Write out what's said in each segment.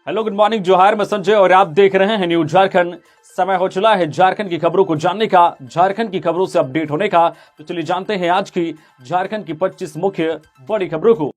Hello, good morning, जोहार। मैं संजय और आप देख रहे हैं न्यूज झारखंड। समय हो चला है झारखंड की खबरों को जानने का, झारखंड की खबरों से अपडेट होने का। तो चलिए जानते हैं आज की झारखंड की 25 मुख्य बड़ी खबरों को।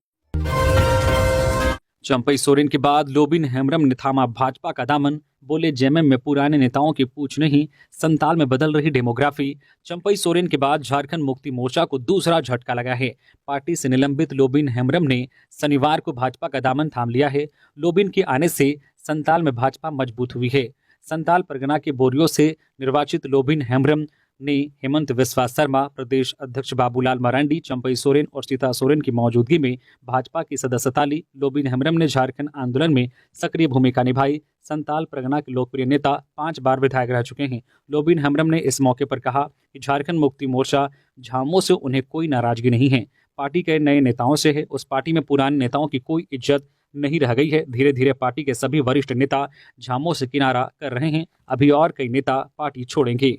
चंपई सोरेन के बाद लोबिन हेम्ब्रम ने थामा भाजपा का दामन। बोले जेएमएम में पुराने नेताओं की पूछ नहीं, संताल में बदल रही डेमोग्राफी। चंपई सोरेन के बाद झारखंड मुक्ति मोर्चा को दूसरा झटका लगा है। पार्टी से निलंबित लोबिन हेम्ब्रम ने शनिवार को भाजपा का दामन थाम लिया है। लोबिन के आने से संताल में भाजपा मजबूत हुई है। संताल परगना के बोरियो से निर्वाचित लोबिन हेम्ब्रम ने हेमंत विश्वा शर्मा, प्रदेश अध्यक्ष बाबूलाल मरांडी, चंपई सोरेन और सीता सोरेन की मौजूदगी में भाजपा की सदस्यता ली। लोबिन हेम्ब्रम ने झारखंड आंदोलन में सक्रिय भूमिका निभाई। संताल परगना के लोकप्रिय नेता 5 बार विधायक रह चुके हैं। लोबिन हेम्ब्रम ने इस मौके पर कहा कि झारखंड मुक्ति मोर्चा झामुमो से उन्हें कोई नाराजगी नहीं है, पार्टी के नए नेताओं से है। उस पार्टी में पुराने नेताओं की कोई इज्जत नहीं रह गई है। धीरे धीरे पार्टी के सभी वरिष्ठ नेता झामुमो से किनारा कर रहे हैं। अभी और कई नेता पार्टी छोड़ेंगे।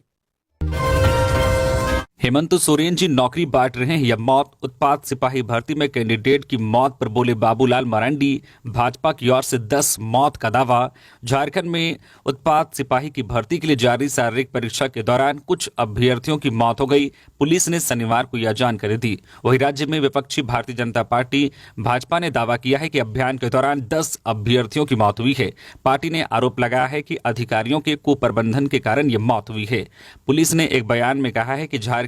हेमंत सोरेन जी नौकरी बांट रहे हैं या मौत? उत्पाद सिपाही भर्ती में कैंडिडेट की मौत पर बोले बाबूलाल मरांडी। भाजपा की ओर से 10 मौत का दावा। झारखंड में उत्पाद सिपाही की भर्ती के लिए जारी शारीरिक परीक्षा के दौरान कुछ अभ्यर्थियों की मौत हो गई। पुलिस ने शनिवार को यह जानकारी दी। वहीं राज्य में विपक्षी भारतीय जनता पार्टी भाजपा ने दावा किया है कि अभियान के दौरान 10 अभ्यर्थियों की मौत हुई है। पार्टी ने आरोप लगाया है कि अधिकारियों के कुप्रबंधन के कारण यह मौत हुई है। पुलिस ने एक बयान में कहा है कि झारखंड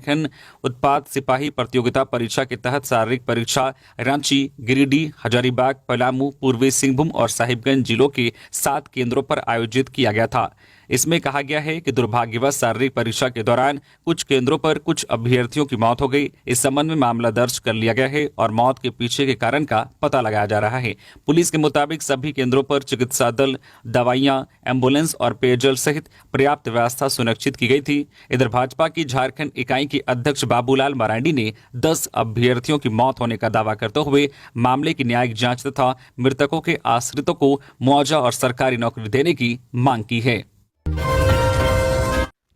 उत्पाद सिपाही प्रतियोगिता परीक्षा के तहत शारीरिक परीक्षा रांची, गिरिडीह, हजारीबाग, पलामू, पूर्वी सिंहभूम और साहिबगंज जिलों के 7 केंद्रों पर आयोजित किया गया था। इसमें कहा गया है कि दुर्भाग्यवश शारीरिक परीक्षा के दौरान कुछ केंद्रों पर कुछ अभ्यर्थियों की मौत हो गई। इस संबंध में मामला दर्ज कर लिया गया है और मौत के पीछे के कारण का पता लगाया जा रहा है। पुलिस के मुताबिक सभी केंद्रों पर चिकित्सा दल, दवाइयां, एम्बुलेंस और पेयजल सहित पर्याप्त व्यवस्था सुनिश्चित की गई थी। इधर भाजपा की झारखंड इकाई के अध्यक्ष बाबूलाल मरांडी ने 10 अभ्यर्थियों की मौत होने का दावा करते हुए मामले की न्यायिक जांच तथा मृतकों के आश्रितों को मुआवजा और सरकारी नौकरी देने की मांग की है।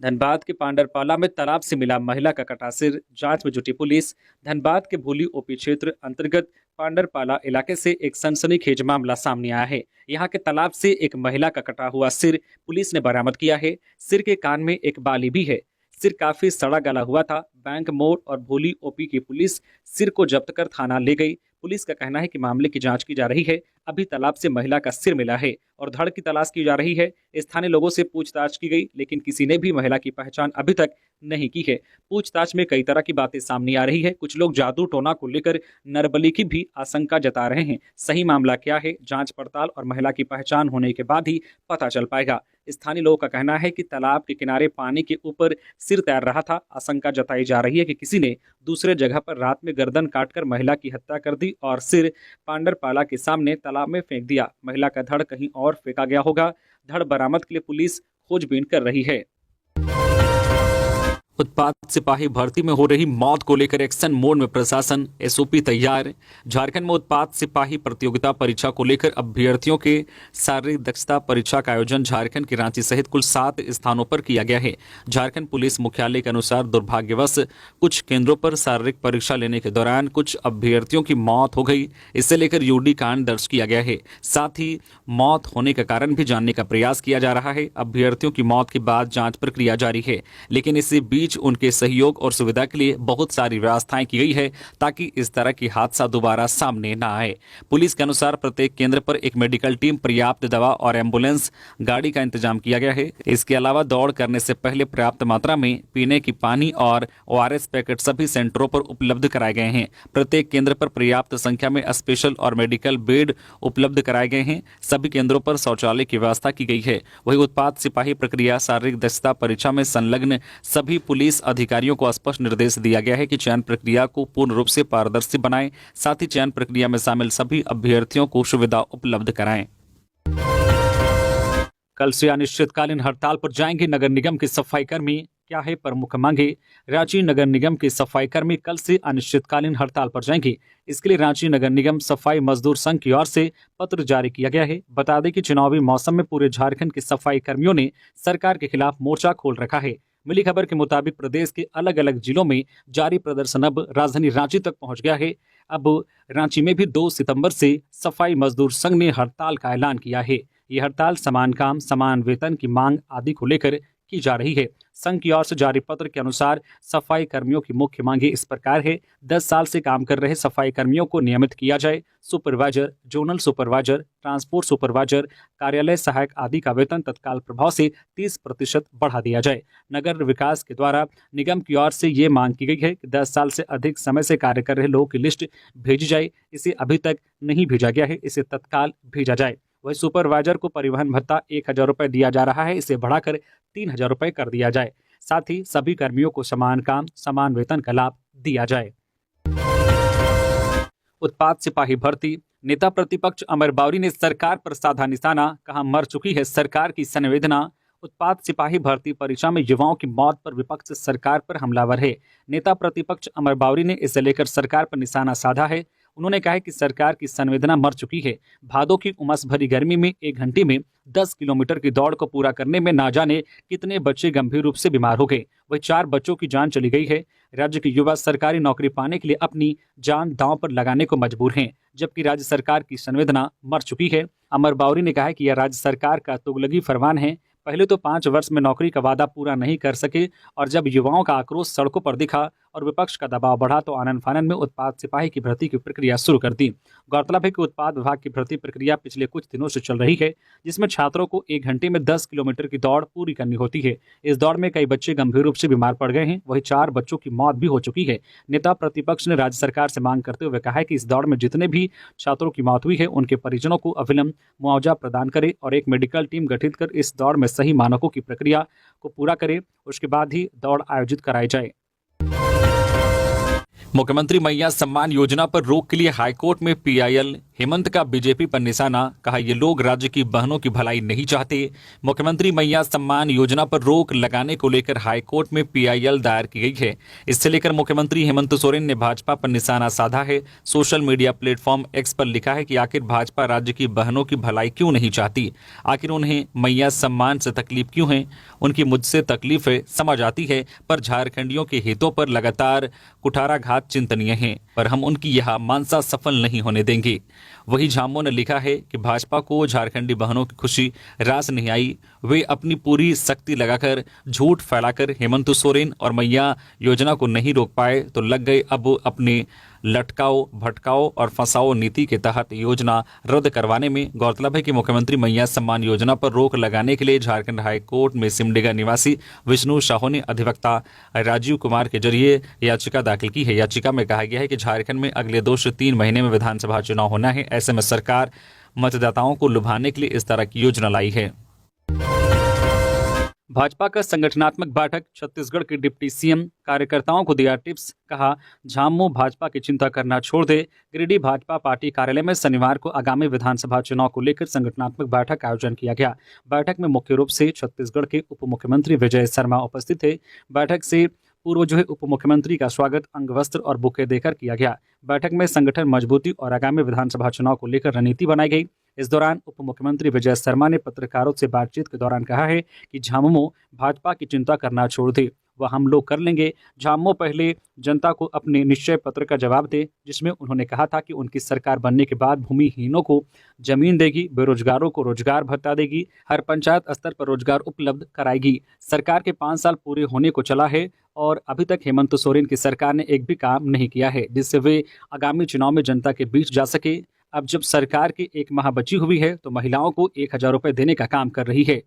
धनबाद के पांडरपाला में तालाब से मिला महिला का कटा सिर, जांच में जुटी पुलिस। धनबाद के भूली ओपी क्षेत्र अंतर्गत पांडरपाला इलाके से एक सनसनीखेज मामला सामने आया है। यहाँ के तालाब से एक महिला का कटा हुआ सिर पुलिस ने बरामद किया है। सिर के कान में एक बाली भी है। सिर काफी सड़ा गला हुआ था। बैंक मोड़ और भूली ओपी की पुलिस सिर को जब्त कर थाना ले गई। पुलिस का कहना है कि मामले की जांच की जा रही है। अभी तालाब से महिला का सिर मिला है और धड़ की तलाश की जा रही है। स्थानीय लोगों से पूछताछ की गई, लेकिन किसी ने भी महिला की पहचान अभी तक नहीं की है। पूछताछ में कई तरह की बातें सामने आ रही है। कुछ लोग जादू टोना को लेकर नरबली की भी आशंका जता रहे हैं। सही मामला क्या है, जांच पड़ताल और महिला की पहचान होने के बाद ही पता चल पाएगा। स्थानीय लोगों का कहना है कि तालाब के किनारे पानी के ऊपर सिर तैर रहा था। आशंका जताई जा रही है कि किसी ने दूसरे जगह पर रात में गर्दन काटकर महिला की हत्या कर दी और सिर पांडरपाला के सामने तालाब में फेंक दिया। महिला का धड़ कहीं और फेंका गया होगा। धड़ बरामद के लिए पुलिस खोजबीन कर रही है। उत्पाद सिपाही भर्ती में हो रही मौत को लेकर एक्शन मोड में प्रशासन, एसओपी तैयार। झारखंड में उत्पाद सिपाही प्रतियोगिता परीक्षा को लेकर अभ्यर्थियों के शारीरिक दक्षता परीक्षा का आयोजन झारखंड के रांची सहित कुल 7 स्थानों पर किया गया है। झारखंड पुलिस मुख्यालय के अनुसार दुर्भाग्यवश कुछ केंद्रों पर शारीरिक परीक्षा लेने के दौरान कुछ अभ्यर्थियों की मौत हो गई। इससे लेकर यूडी कांड दर्ज किया गया है। साथ ही मौत होने का कारण भी जानने का प्रयास किया जा रहा है। अभ्यर्थियों की मौत के बाद जांच प्रक्रिया जारी है, लेकिन इसी बीच उनके सहयोग और सुविधा के लिए बहुत सारी व्यवस्थाएं की गई है ताकि इस तरह की हादसा दोबारा सामने न आए। पुलिस के अनुसार प्रत्येक केंद्र पर एक मेडिकल टीम, पर्याप्त दवा और एम्बुलेंस गाड़ी का इंतजाम किया गया है। इसके अलावा दौड़ करने से पहले पर्याप्त मात्रा में पीने की पानी और ओआरएस पैकेट सभी सेंटरों पर उपलब्ध कराए गए हैं। प्रत्येक केंद्र पर पर्याप्त संख्या में स्पेशल और मेडिकल बेड उपलब्ध कराए गए हैं। सभी केंद्रों पर शौचालय की व्यवस्था की गई है। वही उत्पाद सिपाही प्रक्रिया शारीरिक दक्षता परीक्षा में संलग्न सभी पुलिस अधिकारियों को स्पष्ट निर्देश दिया गया है कि चयन प्रक्रिया को पूर्ण रूप से पारदर्शी बनाएं। साथ ही चयन प्रक्रिया में शामिल सभी अभ्यर्थियों को सुविधा उपलब्ध कराएं। कल से अनिश्चितकालीन हड़ताल पर जाएंगे नगर निगम के सफाई कर्मी। क्या है प्रमुख मांगे? रांची नगर निगम के सफाई कर्मी कल से अनिश्चितकालीन हड़ताल पर जाएंगे। इसके लिए रांची नगर निगम सफाई मजदूर संघ की ओर से पत्र जारी किया गया है। बता दें कि चुनावी मौसम में पूरे झारखंड के सफाई कर्मियों ने सरकार के खिलाफ मोर्चा खोल रखा है। मिली खबर के मुताबिक प्रदेश के अलग अलग जिलों में जारी प्रदर्शन अब राजधानी रांची तक पहुंच गया है। अब रांची में भी 2 सितंबर से सफाई मजदूर संघ ने हड़ताल का ऐलान किया है। ये हड़ताल समान काम, समान वेतन की मांग आदि को लेकर की जा रही है। संघ की ओर से जारी पत्र के अनुसार सफाई कर्मियों की मुख्य मांगे इस प्रकार है। 10 साल से काम कर रहे सफाई कर्मियों को नियमित किया जाए। Supervisor, zonal supervisor, transport supervisor, कार्यालय सहायक आदि का वेतन तत्काल प्रभाव से 30% बढ़ा दिया जाए। नगर विकास के द्वारा निगम की ओर से ये मांग की गई है कि 10 साल से अधिक समय से कार्य कर रहे लोगों की लिस्ट भेजी जाए। इसे अभी तक नहीं भेजा गया है, इसे तत्काल भेजा जाए। वही सुपरवाइजर को परिवहन भत्ता 1,000 रुपये दिया जा रहा है, इसे बढ़ाकर 3,000 रुपये कर दिया जाए। साथ ही सभी कर्मियों को समान काम, समान वेतन का लाभ दिया जाए। उत्पाद सिपाही भर्ती, नेता प्रतिपक्ष अमर बावरी ने सरकार पर साधा निशाना, कहा मर चुकी है सरकार की संवेदना। उत्पाद सिपाही भर्ती परीक्षा में युवाओं की मौत पर विपक्ष सरकार पर हमलावर है। नेता प्रतिपक्ष अमर बावरी ने इसे लेकर सरकार पर निशाना साधा है। उन्होंने कहा कि सरकार की संवेदना मर चुकी है। भादों की उमस भरी गर्मी में 1 घंटे में 10 किलोमीटर की दौड़ को पूरा करने में ना जाने कितने बच्चे गंभीर रूप से बीमार हो गए। वही 4 बच्चों की जान चली गई है। राज्य के युवा सरकारी नौकरी पाने के लिए अपनी जान दांव पर लगाने को मजबूर हैं, जबकि राज्य सरकार की संवेदना मर चुकी है। अमर बावरी ने कहा कि यह राज्य सरकार का तुगलकी फरमान है। पहले तो 5 वर्ष में नौकरी का वादा पूरा नहीं कर सके और जब युवाओं का आक्रोश सड़कों पर दिखा और विपक्ष का दबाव बढ़ा तो आनन फानन में उत्पाद सिपाही की भर्ती की प्रक्रिया शुरू कर दी। गौरतलब है कि उत्पाद विभाग की भर्ती प्रक्रिया पिछले कुछ दिनों से चल रही है, जिसमें छात्रों को 1 घंटे में 10 किलोमीटर की दौड़ पूरी करनी होती है। इस दौड़ में कई बच्चे गंभीर रूप से बीमार पड़ गए हैं, वहीं 4 बच्चों की मौत भी हो चुकी है। नेता प्रतिपक्ष ने राज्य सरकार से मांग करते हुए कहा है कि इस दौड़ में जितने भी छात्रों की मौत हुई है उनके परिजनों को अविलंब मुआवजा प्रदान करे और एक मेडिकल टीम गठित कर इस दौड़ में सही मानकों की प्रक्रिया को पूरा करे, उसके बाद ही दौड़ आयोजित कराई जाए। मुख्यमंत्री मैया सम्मान योजना पर रोक के लिए हाईकोर्ट में पीआईएल, हेमंत का बीजेपी पर निशाना, कहा ये लोग राज्य की बहनों की भलाई नहीं चाहते। मुख्यमंत्री मैया सम्मान योजना पर रोक लगाने को लेकर हाईकोर्ट में पीआईएल दायर की गई है। इससे लेकर मुख्यमंत्री हेमंत सोरेन ने भाजपा पर निशाना साधा है। सोशल मीडिया प्लेटफॉर्म एक्स पर लिखा है कि आखिर भाजपा राज्य की बहनों की भलाई क्यों नहीं चाहती, आखिर उन्हें मैया सम्मान से तकलीफ क्यों है। उनकी मुझसे तकलीफ है समझ आती है, पर झारखंडियों के हितों पर लगातार कुठाराघात चिंतनीय है, पर हम उनकी यह मानसा सफल नहीं होने देंगे। वही झामो ने लिखा है कि भाजपा को झारखंडी बहनों की खुशी रास नहीं आई, वे अपनी पूरी शक्ति लगाकर झूठ फैलाकर हेमंत सोरेन और मैया योजना को नहीं रोक पाए तो लग गए अब अपने लटकाओ भटकाओ और फंसाओ नीति के तहत योजना रद्द करवाने में। गौरतलब है कि मुख्यमंत्री मैया सम्मान योजना पर रोक लगाने के लिए झारखंड हाईकोर्ट में सिमडेगा निवासी विष्णु साहू ने अधिवक्ता राजीव कुमार के जरिए याचिका दाखिल की है। याचिका में कहा गया है कि झारखंड में अगले 2 से 3 महीने में विधानसभा चुनाव होना है। ऐसे में सरकार मतदाताओं को लुभाने के लिए इस तरह की योजना लाई है। भाजपा का संगठनात्मक बैठक, छत्तीसगढ़ के डिप्टी सीएम कार्यकर्ताओं को दिया टिप्स, कहा झामो भाजपा की चिंता करना छोड़ दे। गिरिडीह भाजपा पार्टी कार्यालय में शनिवार को आगामी विधानसभा चुनाव को लेकर संगठनात्मक बैठक का आयोजन किया गया। बैठक में मुख्य रूप से छत्तीसगढ़ के उप मुख्यमंत्री विजय शर्मा उपस्थित थे। बैठक से पूर्व उप मुख्यमंत्री का स्वागत अंगवस्त्र और बुके देकर किया गया। बैठक में संगठन मजबूती और आगामी विधानसभा चुनाव को लेकर रणनीति बनाई गई। इस दौरान उप मुख्यमंत्री विजय शर्मा ने पत्रकारों से बातचीत के दौरान कहा है कि झामुमो भाजपा की चिंता करना छोड़ दे, वह हम लोग कर लेंगे। झामुमो पहले जनता को अपने निश्चय पत्र का जवाब दे, जिसमें उन्होंने कहा था कि उनकी सरकार बनने के बाद भूमिहीनों को जमीन देगी, बेरोजगारों को रोजगार भत्ता देगी, हर पंचायत स्तर पर रोजगार उपलब्ध कराएगी। सरकार के 5 साल पूरे होने को चला है और अभी तक हेमंत सोरेन की सरकार ने एक भी काम नहीं किया है जिससे वे आगामी चुनाव में जनता के बीच जा सके। अब जब सरकार की 1 माह बची हुई है तो महिलाओं को 1,000 रुपये देने का काम कर रही है।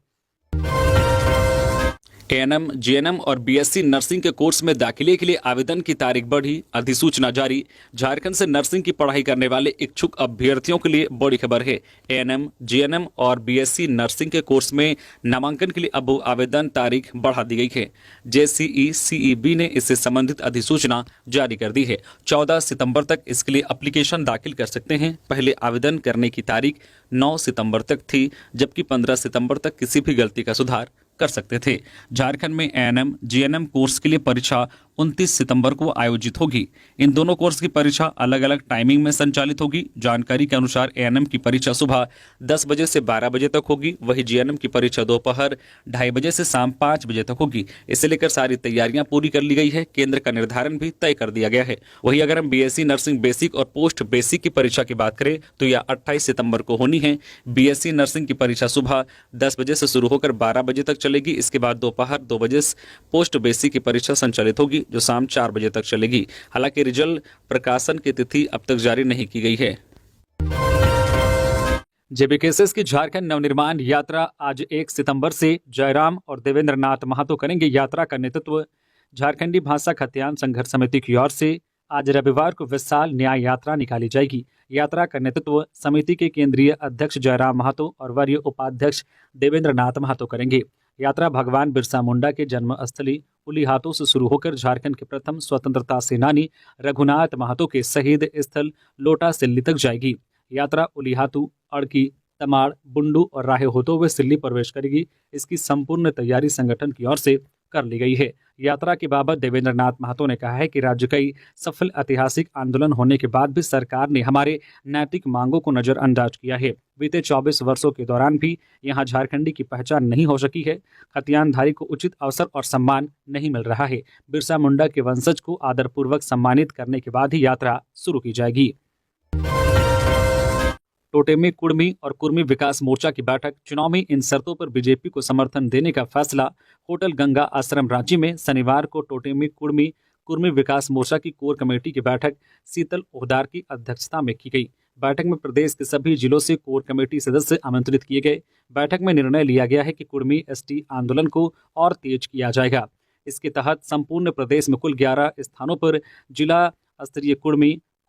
एएनएम, जीएनएम और बीएससी नर्सिंग के कोर्स में दाखिले के लिए आवेदन की तारीख बढ़ी, अधिसूचना जारी। झारखंड से नर्सिंग की पढ़ाई करने वाले इच्छुक अभ्यर्थियों के लिए बड़ी खबर है। एएनएम, जीएनएम और बीएससी नर्सिंग के कोर्स में नामांकन के लिए अब आवेदन तारीख बढ़ा दी गई है। जेसीई सीईबी ने इससे संबंधित अधिसूचना जारी कर दी है। 14 सितंबर तक इसके लिए एप्लीकेशन दाखिल कर सकते हैं। पहले आवेदन करने की तारीख 9 सितंबर तक थी, जबकि 15 सितंबर तक किसी भी गलती का सुधार कर सकते थे। झारखंड में एएनएम, जीएनएम कोर्स के लिए परीक्षा 29 सितंबर को आयोजित होगी। इन दोनों कोर्स की परीक्षा अलग अलग टाइमिंग में संचालित होगी। जानकारी के अनुसार एएनएम की परीक्षा सुबह 10 बजे से 12 बजे तक होगी, वही जीएनएम की परीक्षा दोपहर 2:30 बजे से शाम 5 बजे तक होगी। इसे लेकर सारी तैयारियां पूरी कर ली गई है। केंद्र का निर्धारण भी तय कर दिया गया है। वही अगर हम बीएससी नर्सिंग बेसिक और पोस्ट बेसिक की परीक्षा की बात करें तो यह 28 सितंबर को होनी है। बीएससी नर्सिंग की परीक्षा सुबह 10 बजे से शुरू होकर 12 बजे तक चलेगी। इसके बाद दोपहर 2 बजे पोस्ट बेसिक की परीक्षा संचालित होगी, जो शाम 4 बजे तक चलेगी। हालांकि रिजल्ट प्रकाशन की तिथि अब तक जारी नहीं की गई है। जेबीकेएसएस की झारखंड नवनिर्माण यात्रा आज 1 सितंबर से जयराम और देवेंद्र नाथ महतो करेंगे। यात्रा का नेतृत्व झारखंडी भाषा खतियान संघर्ष समिति की ओर से आज रविवार को विशाल न्याय यात्रा निकाली जाएगी। यात्रा का नेतृत्व समिति के केंद्रीय अध्यक्ष जयराम महतो और वरीय उपाध्यक्ष देवेंद्र नाथ महतो करेंगे। यात्रा भगवान बिरसा मुंडा के जन्मस्थली उलीहातू से शुरू होकर झारखंड के प्रथम स्वतंत्रता सेनानी रघुनाथ महतो के शहीद स्थल लोटा सिल्ली तक जाएगी। यात्रा उलीहातू, अड़की, तमाड़, बुंडू और राहे होते हुए सिल्ली प्रवेश करेगी। इसकी संपूर्ण तैयारी संगठन की ओर से कर ली गई है। यात्रा के बाबत देवेंद्र नाथ महतो ने कहा है कि राज्य कई सफल ऐतिहासिक आंदोलन होने के बाद भी सरकार ने हमारे नैतिक मांगों को नजरअंदाज किया है। बीते 24 वर्षों के दौरान भी यहाँ झारखंडी की पहचान नहीं हो सकी है। खतियानधारी को उचित अवसर और सम्मान नहीं मिल रहा है। बिरसा मुंडा के वंशज को आदरपूर्वक सम्मानित करने के बाद ही यात्रा शुरू की जाएगी। टोटेमी, कुर्मी और कुर्मी विकास मोर्चा की बैठक। चुनाव में इन शर्तों पर बीजेपी को समर्थन देने का फैसला। होटल गंगा आश्रम रांची में शनिवार को टोटेमी, कुर्मी विकास मोर्चा की कोर कमेटी की बैठक शीतल ओहदार की अध्यक्षता में की गई। बैठक में प्रदेश के सभी जिलों से कोर कमेटी सदस्य आमंत्रित किए गए। बैठक में निर्णय लिया गया है कि कुर्मी एसटी आंदोलन को और तेज किया जाएगा। इसके तहत संपूर्ण प्रदेश में कुल 11 स्थानों पर जिला स्तरीय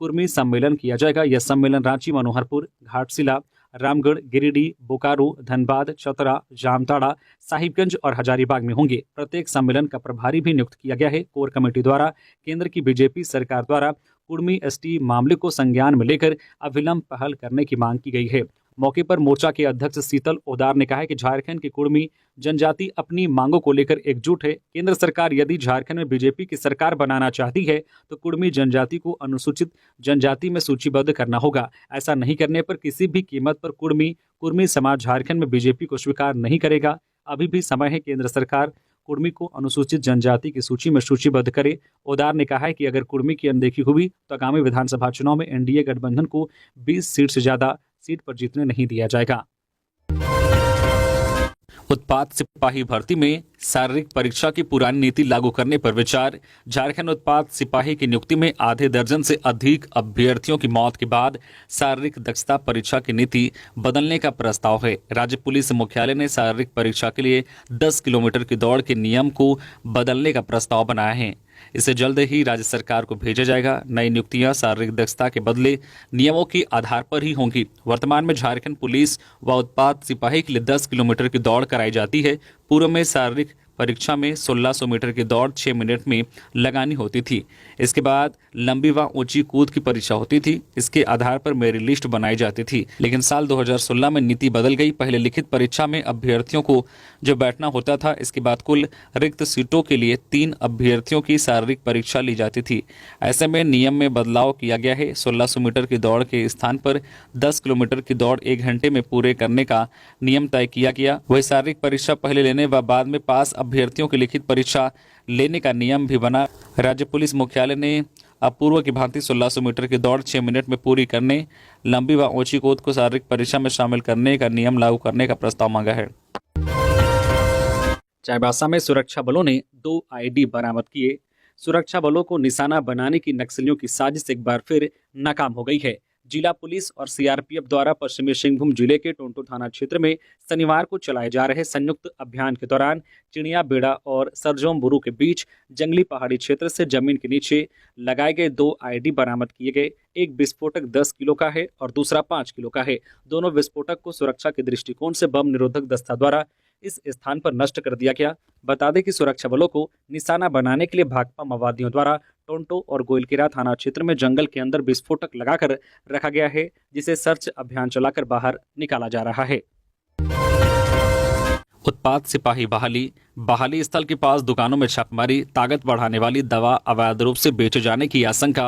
कुर्मी सम्मेलन किया जाएगा। यह सम्मेलन रांची, मनोहरपुर, घाटशिला, रामगढ़, गिरिडीह, बोकारो, धनबाद, चतरा, जामताड़ा, साहिबगंज और हजारीबाग में होंगे। प्रत्येक सम्मेलन का प्रभारी भी नियुक्त किया गया है। कोर कमेटी द्वारा केंद्र की बीजेपी सरकार द्वारा कुर्मी एसटी मामले को संज्ञान में लेकर अविलंब पहल करने की मांग की गई है। मौके पर मोर्चा के अध्यक्ष शीतल ओहदार ने कहा है कि झारखंड की कुर्मी जनजाति अपनी मांगों को लेकर एकजुट है। केंद्र सरकार यदि झारखंड में बीजेपी की सरकार बनाना चाहती है तो कुर्मी जनजाति को अनुसूचित जनजाति में सूचीबद्ध करना होगा। ऐसा नहीं करने पर किसी भी कीमत पर कुर्मी समाज झारखंड में बीजेपी को स्वीकार नहीं करेगा। अभी भी समय है केंद्र सरकार कुर्मी को अनुसूचित जनजाति की सूची में सूचीबद्ध करे। ओहदार ने कहा है कि अगर कुर्मी की अनदेखी हुई तो आगामी विधानसभा चुनाव में एनडीए गठबंधन को 20 सीट से ज्यादा सीट पर जीतने नहीं दिया जाएगा। उत्पाद सिपाही भर्ती में शारीरिक परीक्षा की पुरानी नीति लागू करने पर विचार। झारखंड उत्पाद सिपाही की नियुक्ति में आधे दर्जन से अधिक अभ्यर्थियों की मौत के बाद शारीरिक दक्षता परीक्षा की नीति बदलने का प्रस्ताव है। राज्य पुलिस मुख्यालय ने शारीरिक परीक्षा के लिए 10 किलोमीटर की दौड़ के नियम को बदलने का प्रस्ताव बनाया है। इसे जल्द ही राज्य सरकार को भेजा जाएगा। नई नियुक्तियां शारीरिक दक्षता के बदले नियमों के आधार पर ही होंगी। वर्तमान में झारखंड पुलिस व उत्पाद सिपाही के लिए 10 किलोमीटर की दौड़ कराई जाती है। पूर्व में शारीरिक परीक्षा में 1600 मीटर की दौड़ 6 मिनट में लगानी होती थी। इसके बाद लंबी व ऊंची कूद की परीक्षा होती थी। इसके आधार पर मेरिट लिस्ट बनाई जाती थी। लेकिन साल 2016 में नीति बदल गई। पहले लिखित परीक्षा में अभ्यर्थियों को जो बैठना होता था, इसके बाद कुल रिक्त सीटों के लिए 3 अभ्यर्थियों की शारीरिक परीक्षा ली जाती थी। ऐसे में नियम में बदलाव किया गया है। 1600 मीटर की दौड़ के स्थान पर 10 किलोमीटर की दौड़ 1 घंटे में पूरे करने का नियम तय किया गया। वही शारीरिक परीक्षा पहले लेने व बाद में पास अभ्यर्थियों की लिखित परीक्षा लेने का नियम भी बना। राज्य पुलिस मुख्यालय ने अब पूर्व की भांति 1600 मीटर की दौड़ 6 मिनट में पूरी करने, लंबी व ऊंची कूद को शारीरिक परीक्षा में शामिल करने का नियम लागू करने का प्रस्ताव मांगा है। चाईबासा में सुरक्षा बलों ने 2 आईडी बरामद किए। सुरक्षा बलों को निशाना बनाने की नक्सलियों की साजिश एक बार फिर नाकाम हो गई है। जिला पुलिस और सीआरपीएफ द्वारा पश्चिमी सिंहभूम जिले के टोंटो थाना क्षेत्र में शनिवार को चलाए जा रहे संयुक्त अभियान के दौरान चिड़िया बेड़ा और सरजोम बुरू के बीच जंगली पहाड़ी क्षेत्र से जमीन के नीचे लगाए गए 2 आईडी बरामद किए गए। एक विस्फोटक 10 किलो का है और दूसरा 5 किलो का है। दोनों विस्फोटक को सुरक्षा के दृष्टिकोण से बम निरोधक दस्ता द्वारा इस स्थान पर नष्ट कर दिया गया। बता दें कि सुरक्षा बलों को निशाना बनाने के लिए भाकपा माओवादियों द्वारा टोंटो और गोइलकेरा थाना क्षेत्र में जंगल के अंदर विस्फोटक लगाकर रखा गया है, जिसे सर्च अभियान चलाकर बाहर निकाला जा रहा है। उत्पाद सिपाही बहाली स्थल के पास दुकानों में छापेमारी, ताकत बढ़ाने वाली दवा अवैध रूप से बेचे जाने की आशंका।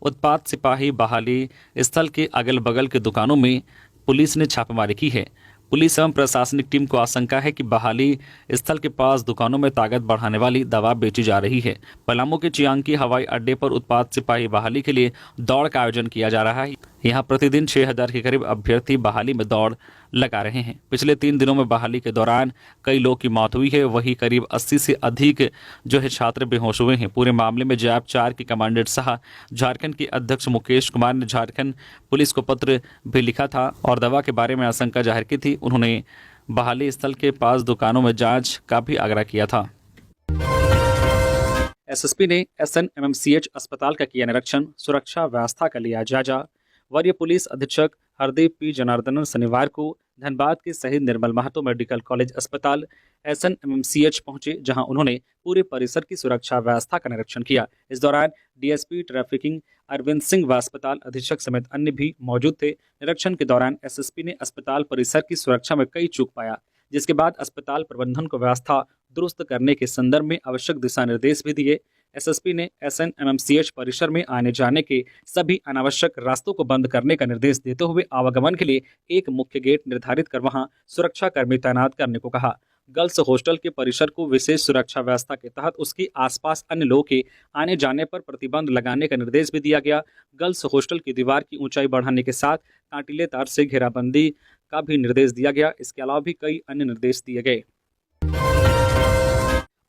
उत्पाद सिपाही बहाली स्थल के अगल बगल के दुकानों में पुलिस ने छापेमारी की है। पुलिस एवं प्रशासनिक टीम को आशंका है कि बहाली स्थल के पास दुकानों में ताकत बढ़ाने वाली दवा बेची जा रही है। पलामू के चियांकी हवाई अड्डे पर उत्पाद सिपाही बहाली के लिए दौड़ का आयोजन किया जा रहा है। यहां प्रतिदिन 6000 के करीब अभ्यर्थी बहाली में दौड़ लगा रहे हैं। पिछले 3 दिनों में बहाली के दौरान कई लोग की मौत हुई है। वहीं करीब 80 से अधिक छात्र बेहोश हुए हैं। पूरे मामले में जैप 4 के कमांडेंट शाह झारखंड के अध्यक्ष मुकेश कुमार ने झारखंड पुलिस को पत्र भी लिखा था और दवा के बारे में आशंका जाहिर की थी। उन्होंने बहाली स्थल के पास दुकानों में जांच का भी आग्रह किया था। एसएसपी ने एसएनएमएमसीएच अस्पताल का किया निरीक्षण, सुरक्षा व्यवस्था का लिया जायजा। वरीय पुलिस अधीक्षक हरदीप पी जनार्दनन शनिवार को धनबाद के शहीद निर्मल महतो मेडिकल कॉलेज अस्पताल एसएनएमएमसीएच पहुंचे, जहां उन्होंने पूरे परिसर की सुरक्षा व्यवस्था का निरीक्षण किया। इस दौरान डीएसपी ट्रैफिकिंग अरविंद सिंह व अस्पताल अधीक्षक समेत अन्य भी मौजूद थे। निरीक्षण के दौरान एसएसपी ने अस्पताल परिसर की सुरक्षा में कई चूक पाया, जिसके बाद अस्पताल प्रबंधन को व्यवस्था दुरुस्त करने के संदर्भ में आवश्यक दिशा निर्देश भी दिए। एसएसपी ने एसएनएमएमसीएच परिसर में आने जाने के सभी अनावश्यक रास्तों को बंद करने का निर्देश देते हुए आवागमन के लिए एक मुख्य गेट निर्धारित कर वहां सुरक्षा कर्मी तैनात करने को कहा। गर्ल्स हॉस्टल के परिसर को विशेष सुरक्षा व्यवस्था के तहत उसके आसपास अन्य लोगों के आने जाने पर प्रतिबंध लगाने का निर्देश भी दिया गया। गर्ल्स हॉस्टल की दीवार की ऊंचाई बढ़ाने के साथ कांटीले तार से घेराबंदी का भी निर्देश दिया गया। इसके अलावा भी कई अन्य निर्देश दिए गए।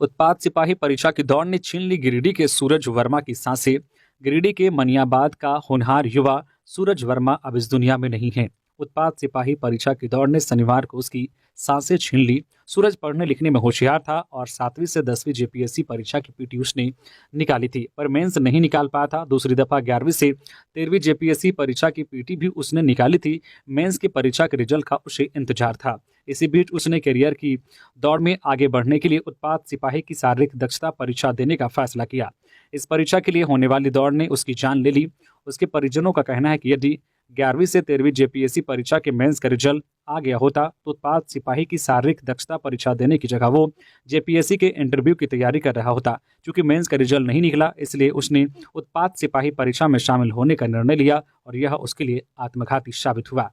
उत्पाद सिपाही परीक्षा की दौड़ ने छीन ली गिरिडीह के सूरज वर्मा की सांसें। गिरिडीह के मनियाबाद का होनहार युवा सूरज वर्मा अब इस दुनिया में नहीं है। उत्पाद सिपाही परीक्षा की दौड़ ने शनिवार को उसकी सांसें छीन ली। सूरज पढ़ने लिखने में होशियार था और 7वीं से 10वीं जेपीएससी परीक्षा की पीटी उसने निकाली थी, पर मेंस नहीं निकाल पाया था। दूसरी दफा 11वीं से 13वीं जेपीएससी परीक्षा की पीटी भी उसने निकाली थी। मेंस की परीक्षा के रिजल्ट का उसे इंतजार था। इसी बीच उसने करियर की दौड़ में आगे बढ़ने के लिए उत्पाद सिपाही की शारीरिक दक्षता परीक्षा देने का फैसला किया। इस परीक्षा के लिए होने वाली दौड़ ने उसकी जान ले ली। उसके परिजनों का कहना है कि यदि 11वीं से 13वीं जेपीएससी परीक्षा के मेंस का रिजल्ट आ गया होता तो उत्पाद सिपाही की शारीरिक दक्षता परीक्षा देने की जगह वो जेपीएससी के इंटरव्यू की तैयारी कर रहा होता। क्योंकि मेंस का रिजल्ट नहीं निकला, इसलिए उसने उत्पाद सिपाही परीक्षा में शामिल होने का निर्णय लिया और यह उसके लिए आत्मघाती साबित हुआ।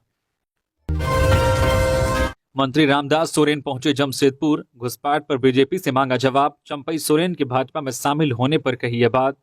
मंत्री रामदास सोरेन पहुंचे जमशेदपुर। घुसपैठ पर बीजेपी से मांगा जवाब। चंपई सोरेन के भाजपा में शामिल होने पर कही यह बात।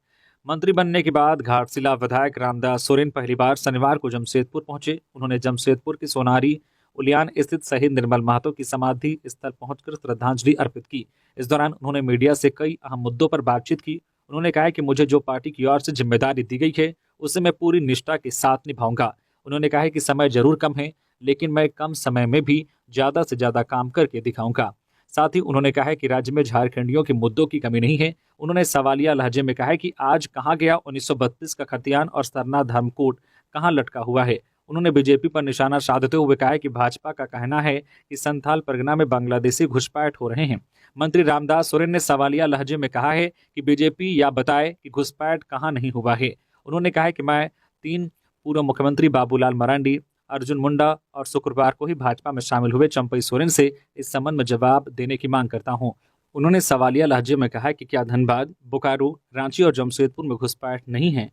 मंत्री बनने के बाद घाटशिला विधायक रामदास सोरेन पहली बार शनिवार को जमशेदपुर पहुंचे। उन्होंने जमशेदपुर की सोनारी उलियान स्थित शहीद निर्मल महतो की समाधि स्थल पहुंचकर श्रद्धांजलि अर्पित की। इस दौरान उन्होंने मीडिया से कई अहम मुद्दों पर बातचीत की। उन्होंने कहा कि मुझे जो पार्टी की ओर से जिम्मेदारी दी गई है उसे मैं पूरी निष्ठा के साथ निभाऊंगा। उन्होंने कहा कि समय जरूर कम है, लेकिन मैं कम समय में भी ज्यादा से ज्यादा काम करके दिखाऊंगा। साथ ही उन्होंने कहा कि राज्य में झारखंडियों के मुद्दों की कमी नहीं है। उन्होंने सवालिया लहजे में कहा कि आज कहाँ गया 1932 का खतियान और सरना धर्मकोट कहाँ लटका हुआ है। उन्होंने बीजेपी पर निशाना साधते हुए कहा कि भाजपा का कहना है कि संथाल परगना में बांग्लादेशी घुसपैठ हो रहे हैं। मंत्री रामदास सोरेन ने सवालिया लहजे में कहा है कि बीजेपी या बताए कि घुसपैठ कहाँ नहीं हुआ है। उन्होंने कहा कि मैं 3 पूर्व मुख्यमंत्री बाबूलाल मरांडी, अर्जुन मुंडा और शुक्रवार को ही भाजपा में शामिल हुए चंपई सोरेन से इस संबंध में जवाब देने की मांग करता हूं। उन्होंने सवालिया लहजे में कहा कि क्या धनबाद, बोकारो, रांची और जमशेदपुर में घुसपैठ नहीं है।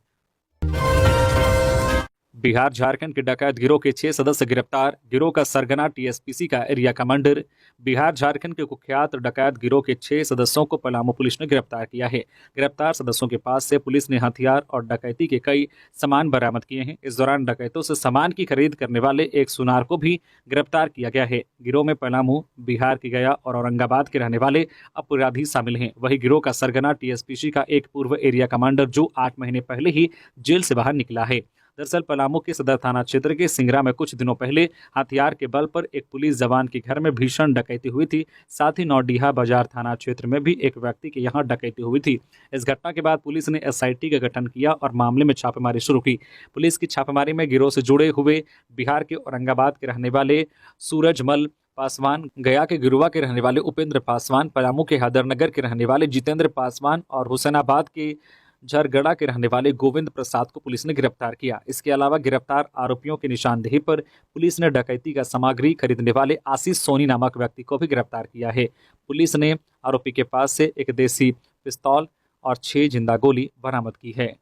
बिहार झारखंड के डकैत गिरोह के 6 सदस्य गिरफ्तार। गिरोह का सरगना टीएसपीसी का एरिया कमांडर। बिहार झारखंड के कुख्यात डकैत गिरोह के 6 सदस्यों को पलामू पुलिस ने गिरफ्तार किया है। गिरफ्तार सदस्यों के पास से पुलिस ने हथियार और डकैती के कई सामान बरामद किए हैं। इस दौरान डकैतों से सामान की खरीद करने वाले एक सुनार को भी गिरफ्तार किया गया है। गिरोह में पलामू, बिहार की गया और औरंगाबाद के रहने वाले अपराधी शामिल हैं। वही गिरोह का सरगना टीएसपीसी का एक पूर्व एरिया कमांडर जो 8 महीने पहले ही जेल से बाहर निकला है। दरअसल पलामू के सदर थाना क्षेत्र के सिंगरा में कुछ दिनों पहले हथियार के बल पर एक पुलिस जवान के घर में भीषण डकैती हुई थी। साथ ही नौडीहा बाजार थाना क्षेत्र में भी एक व्यक्ति के यहां डकैती हुई थी। इस घटना के बाद पुलिस ने एसआईटी का गठन किया और मामले में छापेमारी शुरू की। पुलिस की छापेमारी में गिरोह से जुड़े हुए बिहार के औरंगाबाद के रहने वाले सूरजमल पासवान, गया के गिरुआ के रहने वाले उपेंद्र पासवान, पलामू के हैदरनगर के रहने वाले जितेंद्र पासवान और हुसैनाबाद के झरगड़ा के रहने वाले गोविंद प्रसाद को पुलिस ने गिरफ्तार किया। इसके अलावा गिरफ्तार आरोपियों की निशानदेही पर पुलिस ने डकैती का सामग्री खरीदने वाले आशीष सोनी नामक व्यक्ति को भी गिरफ्तार किया है। पुलिस ने आरोपी के पास से एक देसी पिस्तौल और 6 जिंदा गोली बरामद की है।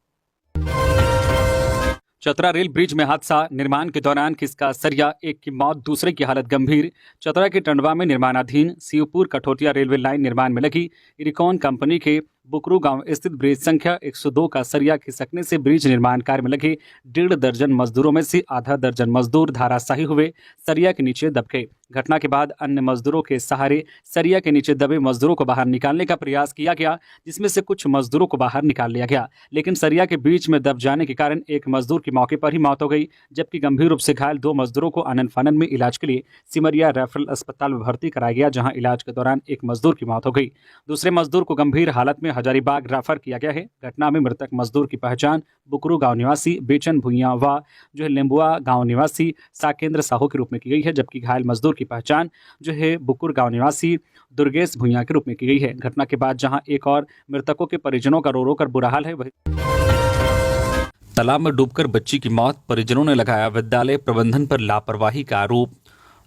चतरा रेल ब्रिज में हादसा, निर्माण के दौरान खिसका सरिया, एक की मौत, दूसरे की हालत गंभीर। चतरा के टंडवा में निर्माणाधीन शिवपुर कठोटिया रेलवे लाइन निर्माण में लगी इरिकॉन कंपनी के बुकरू गांव स्थित ब्रिज संख्या 102 का सरिया खिसकने से ब्रिज निर्माण कार्य में लगे 1.5 दर्जन मजदूरों में से आधा दर्जन मजदूर धाराशाही हुए, सरिया के नीचे दब गए। घटना के बाद अन्य मजदूरों के सहारे सरिया के नीचे दबे मजदूरों को बाहर निकालने का प्रयास किया गया, जिसमें से कुछ मजदूरों को बाहर निकाल लिया गया, लेकिन सरिया के बीच में दब जाने के कारण एक मजदूर की मौके पर ही मौत हो गई, जबकि गंभीर रूप से घायल 2 मजदूरों को आनन फानन में इलाज के लिए सिमरिया रेफरल अस्पताल में भर्ती कराया गया, जहां इलाज के दौरान एक मजदूर की मौत हो गई। दूसरे मजदूर को गंभीर हालत में हजारीबाग रेफर किया गया है। घटना में मृतक मजदूर की पहचान बुकरू गांव निवासी बेचन भुइया व जो है लेम्बुआ गांव निवासी साकेंद्र साहू के रूप में की गई है, जबकि घायल मजदूर की पहचान जो है बुकुर गांव निवासी दुर्गेश भुइया के रूप में की गई है। घटना के बाद जहां एक और मृतकों के परिजनों का रो रो कर बुरा हाल है, वही तालाब में डूबकर बच्ची की मौत, परिजनों ने लगाया विद्यालय प्रबंधन पर लापरवाही का आरोप।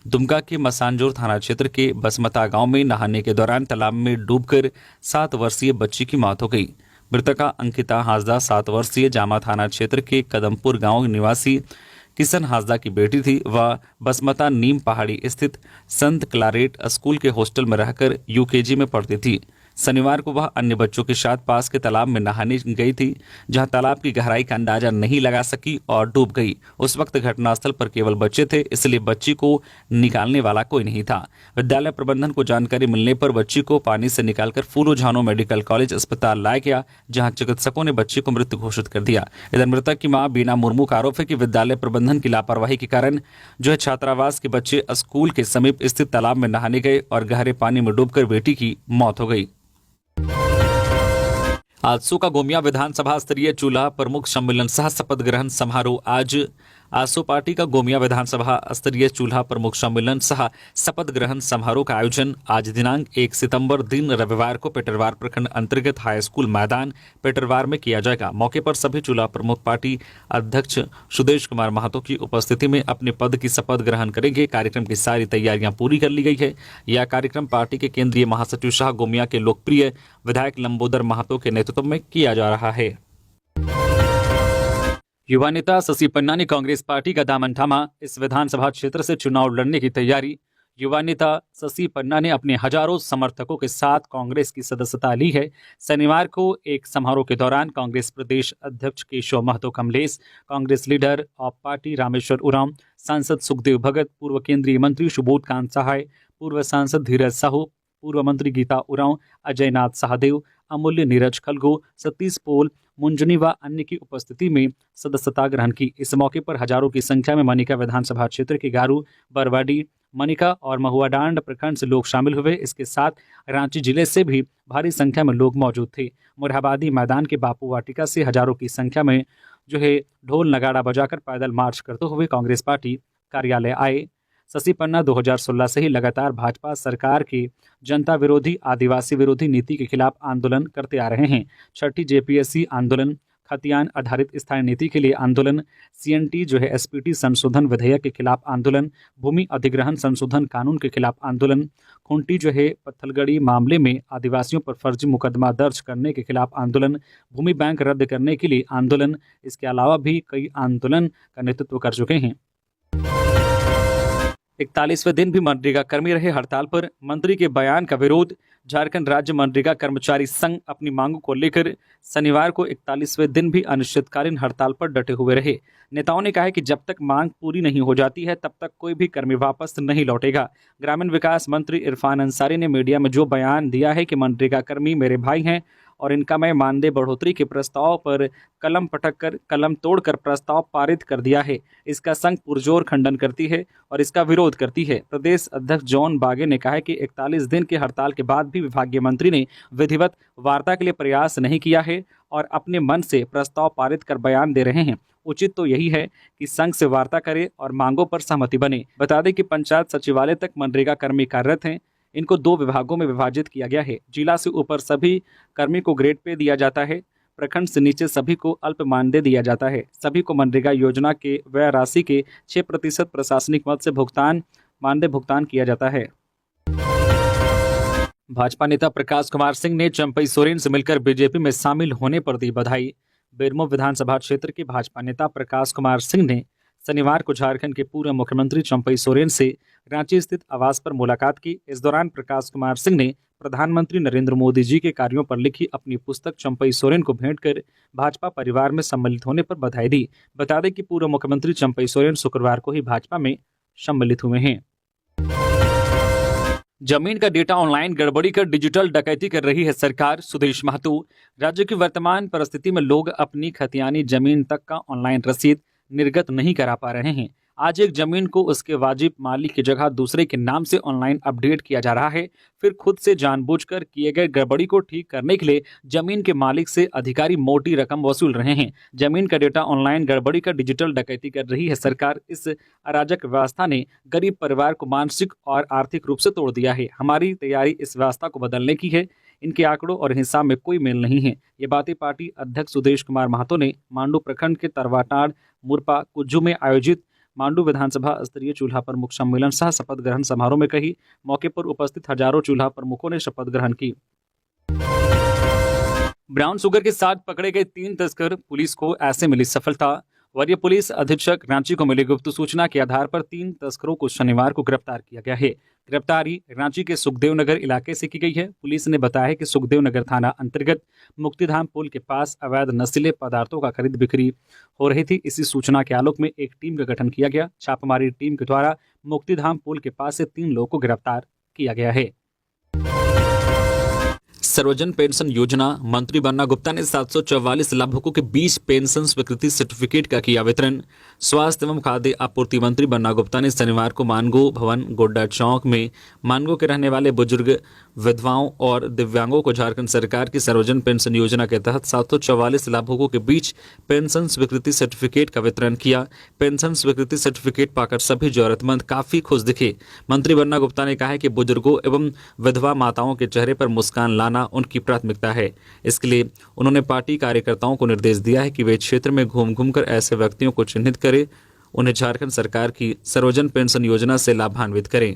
दुमका के मसानजोर थाना क्षेत्र के बसमता गांव में नहाने के दौरान तालाब में डूबकर 7 वर्षीय बच्ची की मौत हो गई। मृतका अंकिता हांसदा 7 वर्षीय जामा थाना क्षेत्र के कदमपुर गांव निवासी किशन हांसदा की बेटी थी। वह बसमता नीम पहाड़ी स्थित संत क्लारेट स्कूल के हॉस्टल में रहकर यूकेजी में पढ़ती थी। शनिवार को वह अन्य बच्चों के साथ पास के तालाब में नहाने गई थी, जहां तालाब की गहराई का अंदाजा नहीं लगा सकी और डूब गई। उस वक्त घटनास्थल पर केवल बच्चे थे, इसलिए बच्ची को निकालने वाला कोई नहीं था। विद्यालय प्रबंधन को जानकारी मिलने पर बच्ची को पानी से निकालकर फूलो झानो मेडिकल कॉलेज अस्पताल लाया गया, जहां चिकित्सकों ने बच्ची को मृत घोषित कर दिया। इधर मृतक की मां बीना मुर्मू का आरोप है कि विद्यालय प्रबंधन की लापरवाही के कारण जो है छात्रावास के बच्चे स्कूल के समीप स्थित तालाब में नहाने गए और गहरे पानी में डूबकर बेटी की मौत हो गई। आजसू का गोमिया विधानसभा स्तरीय चूल्हा प्रमुख सम्मेलन सह शपथ ग्रहण समारोह आज आजसू पार्टी का गोमिया विधानसभा स्तरीय चूल्हा प्रमुख सम्मेलन सह शपथ ग्रहण समारोह का आयोजन आज दिनांक 1 सितंबर दिन रविवार को पेटरवार प्रखंड अंतर्गत हाई स्कूल मैदान पेटरवार में किया जाएगा। मौके पर सभी चूल्हा प्रमुख पार्टी अध्यक्ष सुदेश कुमार महतो की उपस्थिति में अपने पद की शपथ ग्रहण करेंगे। कार्यक्रम की सारी तैयारियां पूरी कर ली गई है। यह कार्यक्रम पार्टी के केंद्रीय महासचिव शाह गोमिया के लोकप्रिय विधायक लंबोदर महतो के नेतृत्व में किया जा रहा है। युवा नेता शशि पन्ना ने कांग्रेस पार्टी का दामन थामा, इस विधानसभा क्षेत्र से चुनाव लड़ने की तैयारी। युवा नेता शशि पन्ना ने अपने हजारों समर्थकों के साथ कांग्रेस की सदस्यता ली है। शनिवार को एक समारोह के दौरान कांग्रेस प्रदेश अध्यक्ष Keshav Mahato Kamlesh, Congress leader of party Rameshwar Oraon, सांसद सुखदेव भगत, पूर्व केंद्रीय मंत्री सुबोध कांत सहाय, पूर्व सांसद धीरज साहू, पूर्व मंत्री गीता उरांव, अजय नाथ सहदेव, अमूल्य नीरज खलगो, सतीश पोल, मुंजनी व अन्य की उपस्थिति में सदस्यता ग्रहण की। इस मौके पर हजारों की संख्या में मनिका विधानसभा क्षेत्र के गारू, बरवाडी, मनिका और महुआडांड प्रखंड से लोग शामिल हुए। इसके साथ रांची जिले से भी भारी संख्या में लोग मौजूद थे। मुरहाबादी मैदान के बापू वाटिका से हजारों की संख्या में जो है ढोल नगाड़ा बजाकर पैदल मार्च करते हुए कांग्रेस पार्टी कार्यालय आए। शशि पन्ना 2016 से ही लगातार भाजपा सरकार की जनता विरोधी, आदिवासी विरोधी नीति के खिलाफ आंदोलन करते आ रहे हैं। छठी जेपीएससी आंदोलन, खतियान आधारित स्थायी नीति के लिए आंदोलन, सीएनटी जो है एसपीटी संशोधन विधेयक के खिलाफ आंदोलन, भूमि अधिग्रहण संशोधन कानून के खिलाफ आंदोलन, खूंटी जो है पत्थलगड़ी मामले में आदिवासियों पर फर्जी मुकदमा दर्ज करने के खिलाफ आंदोलन, भूमि बैंक रद्द करने के लिए आंदोलन, इसके अलावा भी कई आंदोलन का नेतृत्व कर चुके हैं। 41वें दिन भी मनरेगा कर्मी रहे हड़ताल पर, मंत्री के बयान का विरोध। झारखंड राज्य मनरेगा कर्मचारी संघ अपनी मांगों को लेकर शनिवार को 41वें दिन भी अनिश्चितकालीन हड़ताल पर डटे हुए रहे। नेताओं ने कहा है कि जब तक मांग पूरी नहीं हो जाती है तब तक कोई भी कर्मी वापस नहीं लौटेगा। ग्रामीण विकास मंत्री इरफान अंसारी ने मीडिया में जो बयान दिया है कि मनरेगा कर्मी मेरे भाई हैं और इनका मैं मानदेय बढ़ोतरी के प्रस्ताव पर कलम पटककर, कलम तोड़कर प्रस्ताव पारित कर दिया है, इसका संघ पुरजोर खंडन करती है और इसका विरोध करती है। प्रदेश अध्यक्ष जॉन बागे ने कहा है कि 41 दिन के हड़ताल के बाद भी विभागीय मंत्री ने विधिवत वार्ता के लिए प्रयास नहीं किया है और अपने मन से प्रस्ताव पारित कर बयान दे रहे हैं। उचित तो यही है कि संघ से वार्ता करे और मांगों पर सहमति बने। बता दें कि पंचायत सचिवालय तक मनरेगा कर्मी कार्यरत हैं। इनको 2 विभागों में विभाजित किया गया है। जिला से ऊपर सभी कर्मी को ग्रेड पे दिया जाता है। प्रखंड से नीचे सभी को अल्प मानदेय दिया जाता है। सभी को मनरेगा योजना के व्यय राशि के 6% प्रशासनिक मद से मानदेय भुगतान किया जाता है। भाजपा नेता प्रकाश कुमार सिंह ने चंपई सोरेन से मिलकर बीजेपी में शामिल होने पर दी बधाई। बेरमो विधानसभा क्षेत्र के भाजपा नेता प्रकाश कुमार सिंह ने शनिवार को झारखंड के पूर्व मुख्यमंत्री चंपई सोरेन से रांची स्थित आवास पर मुलाकात की। इस दौरान प्रकाश कुमार सिंह ने प्रधानमंत्री नरेंद्र मोदी जी के कार्यों पर लिखी अपनी पुस्तक चंपई सोरेन को भेंट कर भाजपा परिवार में सम्मिलित होने पर बधाई दी। बता दें कि पूर्व मुख्यमंत्री चंपई सोरेन शुक्रवार को ही भाजपा में सम्मिलित हुए हैं। जमीन का डेटा ऑनलाइन गड़बड़ी कर डिजिटल डकैती कर रही है सरकार। सुदेश महतो, राज्य की वर्तमान परिस्थिति में लोग अपनी खतियानी जमीन तक का ऑनलाइन रसीद निर्गत नहीं करा पा रहे हैं। आज एक जमीन को उसके वाजिब मालिक की जगह दूसरे के नाम से ऑनलाइन अपडेट किया जा रहा है। फिर खुद से जानबूझकर किए गए गड़बड़ी को ठीक करने के लिए जमीन के मालिक से अधिकारी मोटी रकम वसूल रहे हैं। जमीन का डेटा ऑनलाइन गड़बड़ी का डिजिटल डकैती कर रही है सरकार। इस अराजक व्यवस्था ने गरीब परिवार को मानसिक और आर्थिक रूप से तोड़ दिया है। हमारी तैयारी इस व्यवस्था को बदलने की है। इनके आंकड़ों और हिसाब में कोई मेल नहीं है। ये बातें पार्टी अध्यक्ष सुदेश कुमार महतो ने मांडू प्रखंड के तरवाटाड़ मुरपा कुज्जू में आयोजित मांडू विधानसभा स्तरीय चूल्हा प्रमुख सम्मेलन सह शपथ ग्रहण समारोह में कही। मौके पर उपस्थित हजारों चूल्हा प्रमुखों ने शपथ ग्रहण की। ब्राउन शुगर के साथ पकड़े गए 3 तस्कर, पुलिस को ऐसे मिली सफलता। वरीय पुलिस अधीक्षक रांची को मिली गुप्त सूचना के आधार पर 3 तस्करों को शनिवार को गिरफ्तार किया गया है। गिरफ्तारी रांची के सुखदेव नगर इलाके से की गई है। पुलिस ने बताया कि सुखदेव नगर थाना अंतर्गत मुक्तिधाम पुल के पास अवैध नशीले पदार्थों का खरीद बिक्री हो रही थी। इसी सूचना के आलोक में एक टीम का गठन किया गया। छापामारी टीम के द्वारा मुक्तिधाम पुल के पास से 3 लोगों को गिरफ्तार किया गया है। सर्वजन पेंशन योजना, मंत्री बन्ना गुप्ता ने 744 लाभुकों के 20 पेंशन स्वीकृति सर्टिफिकेट का किया वितरण। स्वास्थ्य एवं खाद्य आपूर्ति मंत्री बन्ना गुप्ता ने शनिवार को मानगो भवन गोड्डा चौक में मानगो के रहने वाले बुजुर्ग, विधवाओं और दिव्यांगों को झारखंड सरकार की सर्वजन पेंशन योजना के तहत 744 लाभुकों के बीच पेंशन स्वीकृति सर्टिफिकेट का वितरण किया। पेंशन स्वीकृति सर्टिफिकेट पाकर सभी जरूरतमंद काफी खुश दिखे। मंत्री बन्ना गुप्ता ने कहा है कि बुजुर्गों एवं विधवा माताओं के चेहरे पर मुस्कान लाना उनकी प्राथमिकता है। इसके लिए उन्होंने पार्टी कार्यकर्ताओं को निर्देश दिया है कि वे क्षेत्र में घूम घूमकर ऐसे व्यक्तियों को चिन्हित करें, उन्हें झारखंड सरकार की सर्वजन पेंशन योजना से लाभान्वित करें।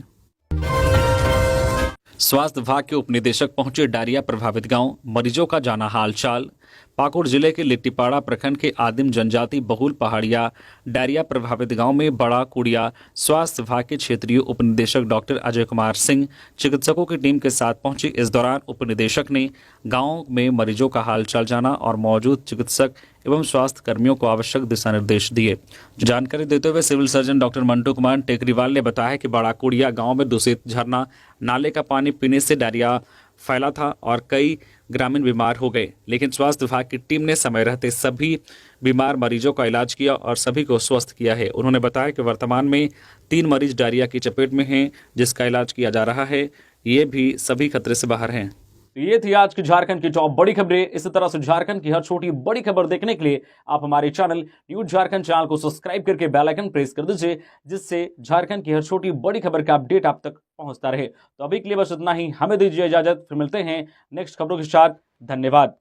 स्वास्थ्य विभाग के उपनिदेशक पहुंचे डायरिया प्रभावित गांव, मरीजों का जाना हालचाल। पाकुड़ जिले के लिट्टीपाड़ा प्रखंड के आदिम जनजाति बहुल पहाड़िया डायरिया प्रभावित गांव में बड़ा कुड़िया स्वास्थ्य विभाग के क्षेत्रीय उपनिदेशक डॉक्टर अजय कुमार सिंह चिकित्सकों की टीम के साथ पहुंचे। इस दौरान उपनिदेशक ने गांव में मरीजों का हालचाल जाना और मौजूद चिकित्सक एवं स्वास्थ्य कर्मियों को आवश्यक दिशा निर्देश दिए। जानकारी देते हुए civil surgeon doctor Mantu Kumar Tekriwal ने बताया कि बड़ा कुड़िया गाँव में दूषित झरना नाले का पानी पीने से डायरिया फैला था और कई ग्रामीण बीमार हो गए, लेकिन स्वास्थ्य विभाग की टीम ने समय रहते सभी बीमार मरीजों का इलाज किया और सभी को स्वस्थ किया है। उन्होंने बताया कि वर्तमान में 3 मरीज डायरिया की चपेट में हैं, जिसका इलाज किया जा रहा है। ये भी सभी खतरे से बाहर हैं। ये थी आज की झारखंड की टॉप बड़ी खबरें। इसी तरह से झारखंड की हर छोटी बड़ी खबर देखने के लिए आप हमारे चैनल न्यूज झारखंड चैनल को सब्सक्राइब करके बेल आइकन प्रेस कर दीजिए, जिससे झारखंड की हर छोटी बड़ी खबर का अपडेट आप तक पहुंचता रहे। तो अभी के लिए बस इतना ही, हमें दीजिए इजाजत, फिर मिलते हैं नेक्स्ट खबरों के साथ। धन्यवाद।